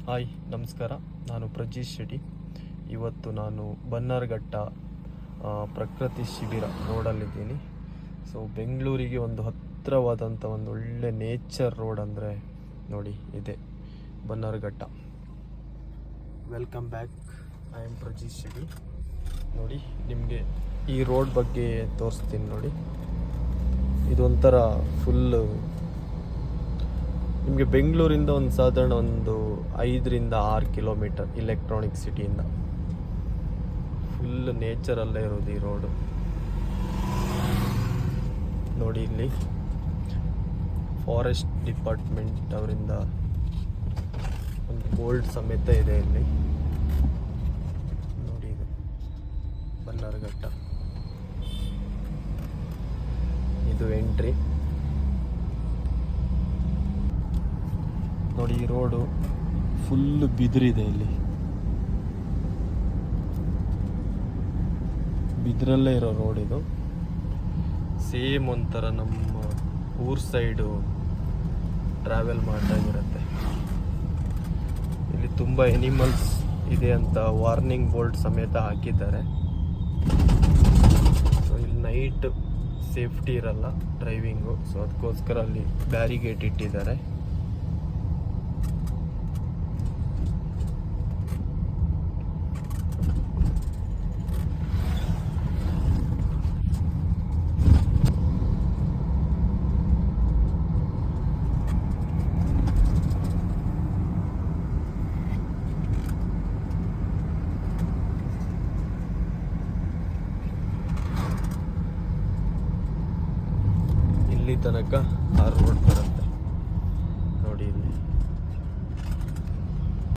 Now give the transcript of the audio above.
Hi ನಮಸ್ಕಾರ, ನಾನು ಪ್ರಜೀಶ್ ಶೆಟ್ಟಿ. ಇವತ್ತು ನಾನು ಬನ್ನರ್ಘಟ್ಟ ಪ್ರಕೃತಿ ಶಿಬಿರ ರೋಡಲ್ಲಿದ್ದೀನಿ. ಸೊ ಬೆಂಗಳೂರಿಗೆ ಒಂದು ಹತ್ತಿರವಾದಂಥ ಒಂದು ಒಳ್ಳೆ ನೇಚರ್ ರೋಡ್ ಅಂದರೆ ನೋಡಿ ಇದೆ Bannerghatta. Welcome back, I am Prajeesh Shetty. ನೋಡಿ ನಿಮಗೆ ಈ ರೋಡ್ ಬಗ್ಗೆ ತೋರಿಸ್ತೀನಿ. ನೋಡಿ ಇದೊಂಥರ ಫುಲ್ಲು ನಿಮಗೆ ಬೆಂಗಳೂರಿಂದ ಒಂದು ಸಾಧಾರಣ ಒಂದು 5-6 ಕಿಲೋಮೀಟರ್ ಇಲೆಕ್ಟ್ರಾನಿಕ್ ಸಿಟಿಯಿಂದ. ಫುಲ್ ನೇಚರಲ್ಲೇ ಇರೋದು ಈ ರೋಡು. ನೋಡಿ ಇಲ್ಲಿ ಫಾರೆಸ್ಟ್ ಡಿಪಾರ್ಟ್ಮೆಂಟ್ ಅವರಿಂದ ಒಂದು ಬೋರ್ಡ್ ಸಮೇತ ಇದೆ ಇಲ್ಲಿ. ನೋಡಿ ಇದು ಬನ್ನರ್ಘಟ್ಟ, ಇದು ಎಂಟ್ರಿ. ನೋಡಿ ಈ ರೋಡು ಫುಲ್ ಬಿದಿರಿದೆ. ಇಲ್ಲಿ ಬಿದಿರಲ್ಲೇ ಇರೋ ರೋಡ್ ಇದು. ಸೇಮ್ ಒಂಥರ ನಮ್ಮ ಊರ್ ಸೈಡು ಟ್ರಾವೆಲ್ ಮಾಡ್ದಾಗಿರುತ್ತೆ. ಇಲ್ಲಿ ತುಂಬ ಎನಿಮಲ್ಸ್ ಇದೆ ಅಂತ ವಾರ್ನಿಂಗ್ ಬೋರ್ಡ್ ಸಮೇತ ಹಾಕಿದ್ದಾರೆ. ಸೊ ಇಲ್ಲಿ ನೈಟ್ ಸೇಫ್ಟಿ ಇರಲ್ಲ ಡ್ರೈವಿಂಗು, ಸೊ ಅದಕ್ಕೋಸ್ಕರ ಅಲ್ಲಿ ಬ್ಯಾರಿಗೇಟ್ ಇಟ್ಟಿದ್ದಾರೆ. ಇಲ್ಲಿ ತನಕ ಆ ರೋಡ್ ಬರುತ್ತೆ.